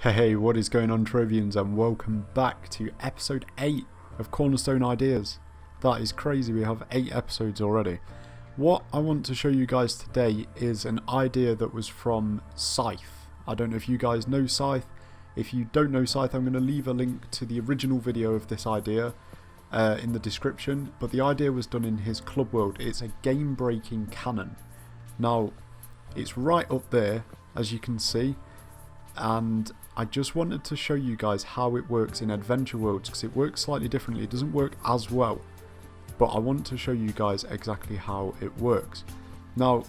Hey, what is going on, Trovians, and welcome back to episode 8 of Cornerstone Ideas. That is crazy, we have 8 episodes already. What I want to show you guys today is an idea that was from Scythe. I don't know if you guys know Scythe. If you don't know Scythe, I'm going to leave a link to the original video of this idea in the description. But the idea was done in his club world. It's a game-breaking cannon. Now, it's right up there, as you can see. And I just wanted to show you guys how it works in Adventure Worlds, because it works slightly differently. It doesn't work as well, but I want to show you guys exactly how it works. Now,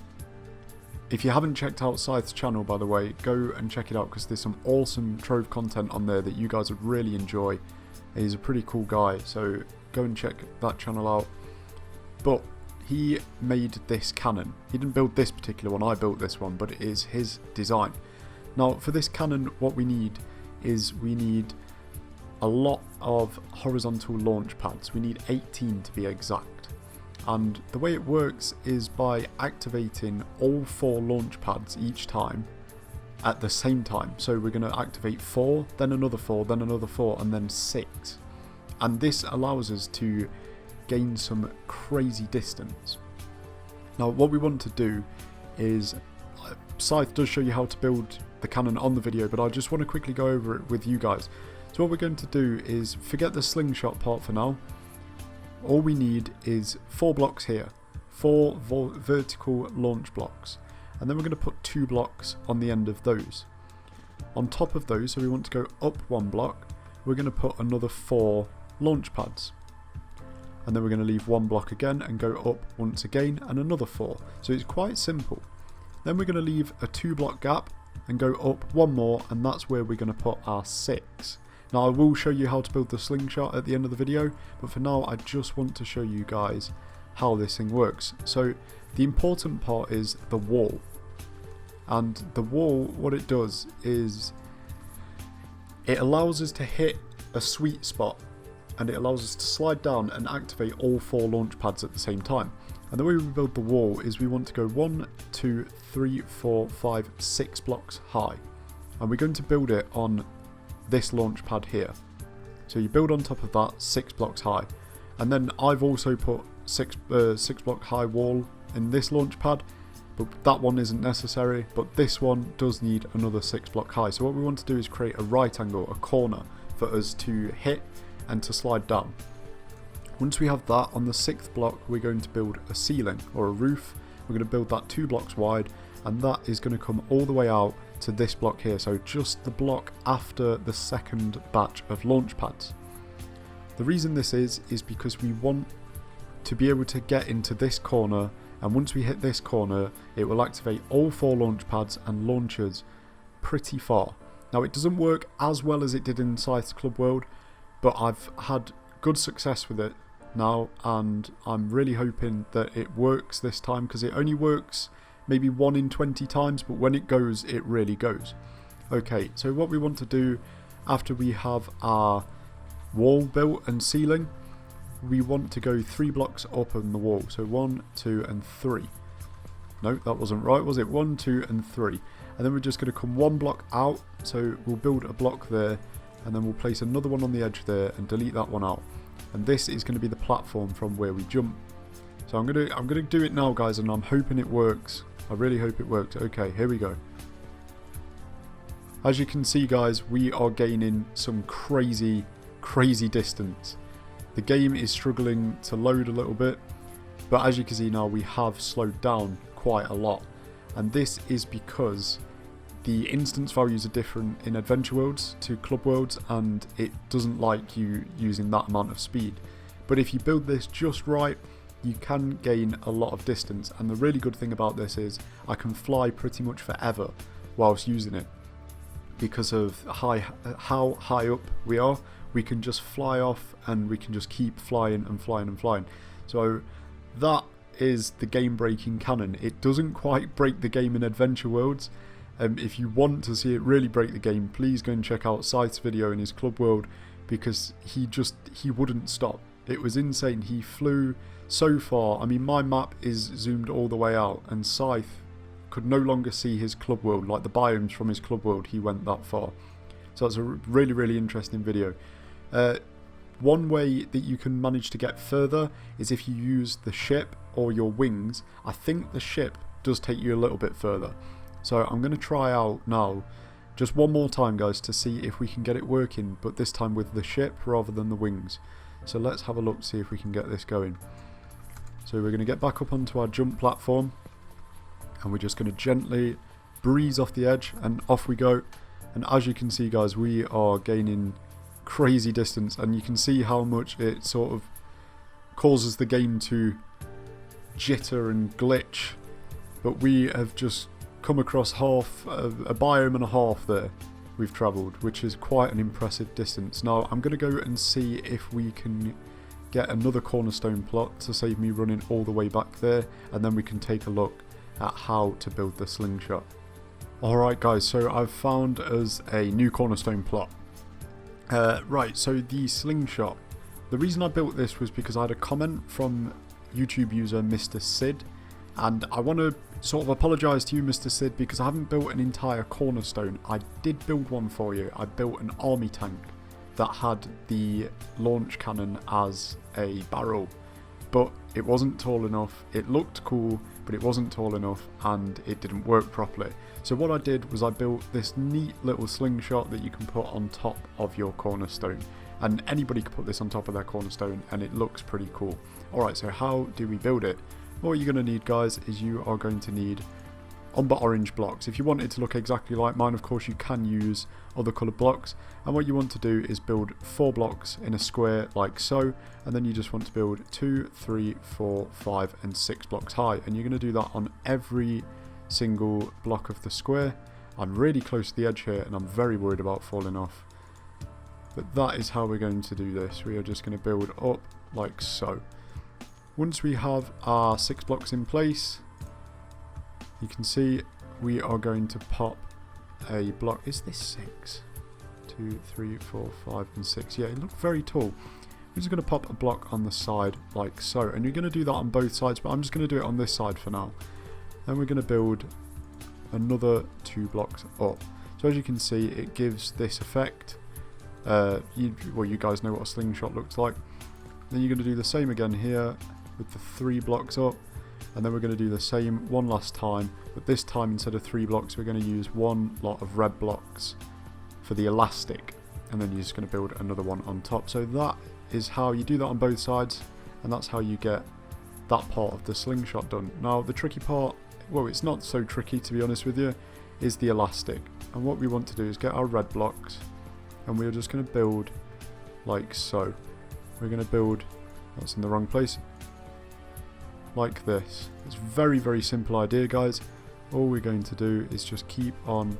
if you haven't checked out Scythe's channel, by the way, go and check it out, because there's some awesome Trove content on there that you guys would really enjoy. He's a pretty cool guy, so go and check that channel out. But he made this cannon. He didn't build this particular one, I built this one, but it is his design. Now, for this cannon, what we need is a lot of horizontal launch pads. We need 18 to be exact. And the way it works is by activating all 4 launch pads each time at the same time. So we're going to activate 4, then another 4, then another 4, and then 6. And this allows us to gain some crazy distance. Now, what we want to do is, Scythe does show you how to build the cannon on the video, but I just want to quickly go over it with you guys. So what we're going to do is forget the slingshot part for now. All we need is 4 blocks here, 4 vertical launch blocks, and then we're going to put 2 blocks on the end of those. On top of those, so we want to go up 1 block, we're going to put another 4 launch pads, and then we're going to leave 1 block again and go up once again and another 4. So it's quite simple. Then we're going to leave a 2 block gap and go up 1 more, and that's where we're going to put our 6. Now, I will show you how to build the slingshot at the end of the video, but for now I just want to show you guys how this thing works. So the important part is the wall, and the wall, what it does is it allows us to hit a sweet spot, and it allows us to slide down and activate all 4 launch pads at the same time. And the way we build the wall is we want to go 1, 2, 3, 4, 5, 6 blocks high. And we're going to build it on this launch pad here. So you build on top of that 6 blocks high. And then I've also put 6 block high wall in this launch pad, but that one isn't necessary. But this one does need another 6 block high. So what we want to do is create a right angle, a corner, for us to hit and to slide down. Once we have that, on the 6th block we're going to build a ceiling or a roof. We're going to build that 2 blocks wide, and that is going to come all the way out to this block here, so just the block after the 2nd batch of launch pads. The reason this is because we want to be able to get into this corner, and once we hit this corner it will activate all 4 launch pads and launchers pretty far. Now, it doesn't work as well as it did in Scythe's Club World, but I've had good success with it now, and I'm really hoping that it works this time, because it only works maybe 1 in 20 times, but when it goes, it really goes. Okay, so what we want to do after we have our wall built and ceiling, we want to go 3 blocks up on the wall. So 1, 2 and 3. No, that wasn't right, was it? 1, 2 and 3. And then we're just going to come 1 block out, so we'll build a block there, and then we'll place another one on the edge there and delete that one out. And this is going to be the platform from where we jump. So I'm gonna do it now, guys, and I'm hoping it works. I really hope it works. Okay, here we go. As you can see, guys, we are gaining some crazy distance. The game is struggling to load a little bit, but as you can see now, we have slowed down quite a lot. And this is because the instance values are different in Adventure Worlds to Club Worlds, and it doesn't like you using that amount of speed. But if you build this just right, you can gain a lot of distance. And the really good thing about this is I can fly pretty much forever whilst using it. Because of how high up we are, we can just fly off and we can just keep flying and flying and flying. So that is the game-breaking cannon. It doesn't quite break the game in Adventure Worlds. If you want to see it really break the game, please go and check out Scythe's video in his Club World, because he wouldn't stop. It was insane. He flew so far. I mean, my map is zoomed all the way out, and Scythe could no longer see his club world, like the biomes from his club world. He went that far. So that's a really interesting video. One way that you can manage to get further is if you use the ship or your wings. I think the ship does take you a little bit further. So I'm going to try out now just one more time, guys, to see if we can get it working, but this time with the ship rather than the wings. So let's have a look, see if we can get this going. So we're going to get back up onto our jump platform, and we're just going to gently breeze off the edge, and off we go. And as you can see, guys, we are gaining crazy distance, and you can see how much it sort of causes the game to jitter and glitch. But we have just come across half a biome and a half there we've travelled, which is quite an impressive distance. Now I'm going to go and see if we can get another cornerstone plot to save me running all the way back there, and then we can take a look at how to build the slingshot. Alright guys, so I've found us a new cornerstone plot. Right, so the slingshot. The reason I built this was because I had a comment from YouTube user Mr. Sid, and I want to sort of apologise to you, Mr. Sid, because I haven't built an entire cornerstone. I did build one for you. I built an army tank that had the launch cannon as a barrel, but it wasn't tall enough. It looked cool, but it wasn't tall enough, and it didn't work properly. So what I did was I built this neat little slingshot that you can put on top of your cornerstone, and anybody can put this on top of their cornerstone, and it looks pretty cool. Alright, so how do we build it? What you're going to need, guys, is you are going to need umber orange blocks. If you want it to look exactly like mine, of course you can use other coloured blocks, and what you want to do is build 4 blocks in a square like so, and then you just want to build 2, 3, 4, 5 and 6 blocks high, and you're going to do that on every single block of the square. I'm really close to the edge here and I'm very worried about falling off, but that is how we're going to do this. We are just going to build up like so. Once we have our 6 blocks in place, you can see we are going to pop a block. Is this 6? 2, 3, 4, 5 and 6. Yeah, it looked very tall. We're just going to pop a block on the side like so, and you're going to do that on both sides, but I'm just going to do it on this side for now. Then we're going to build another 2 blocks up. So as you can see, it gives this effect. You guys know what a slingshot looks like. Then you're going to do the same again here with the 3 blocks up, and then we're going to do the same one last time, but this time instead of 3 blocks we're going to use 1 lot of red blocks for the elastic, and then you're just going to build another one on top. So that is how you do that on both sides, and that's how you get that part of the slingshot done. Now the tricky part, well, it's not so tricky to be honest with you, is the elastic. And what we want to do is get our red blocks, and we're just going to build like so. We're going to build, that's in the wrong place, like this. It's very simple idea, guys. All we're going to do is just keep on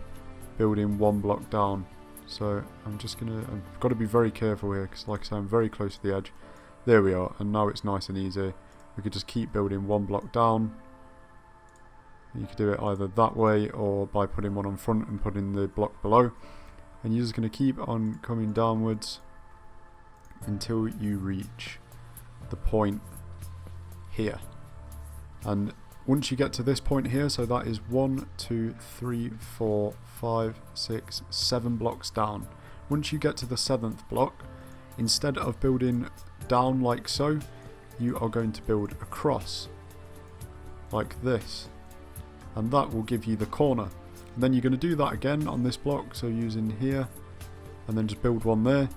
building 1 block down. So I've got to be very careful here, because like I say, I'm very close to the edge. There we are, and now it's nice and easy. We could just keep building 1 block down. You could do it either that way or by putting one on front and putting the block below, and you're just going to keep on coming downwards until you reach the point here. And once you get to this point here, so that is 1, 2, 3, 4, 5, 6, 7 blocks down. Once you get to the 7th block, instead of building down like so, you are going to build across like this, and that will give you the corner. And then you're going to do that again on this block, so using here, and then just build 1 there,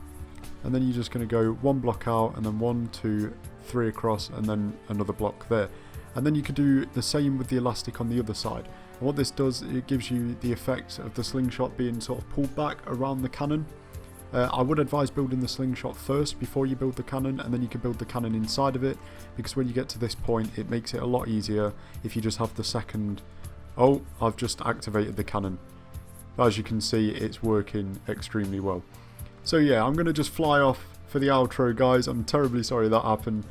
and then you're just going to go 1 block out, and then 1, 2, 3 across, and then another block there. And then you could do the same with the elastic on the other side. And what this does, it gives you the effect of the slingshot being sort of pulled back around the cannon. I would advise building the slingshot first before you build the cannon, and then you can build the cannon inside of it, because when you get to this point it makes it a lot easier if you just have the second. Oh, I've just activated the cannon. As you can see, it's working extremely well. So yeah, I'm going to just fly off for the outro, guys. I'm terribly sorry that happened,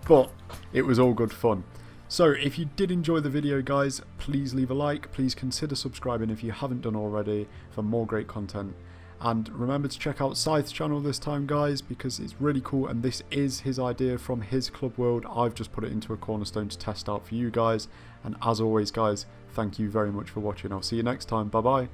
but it was all good fun. So if you did enjoy the video, guys, please leave a like. Please consider subscribing if you haven't done already for more great content. And remember to check out SCYTHE'S channel this time, guys, because it's really cool, and this is his idea from his club world. I've just put it into a Cornerstone to test out for you guys. And as always, guys, thank you very much for watching. I'll see you next time. Bye bye.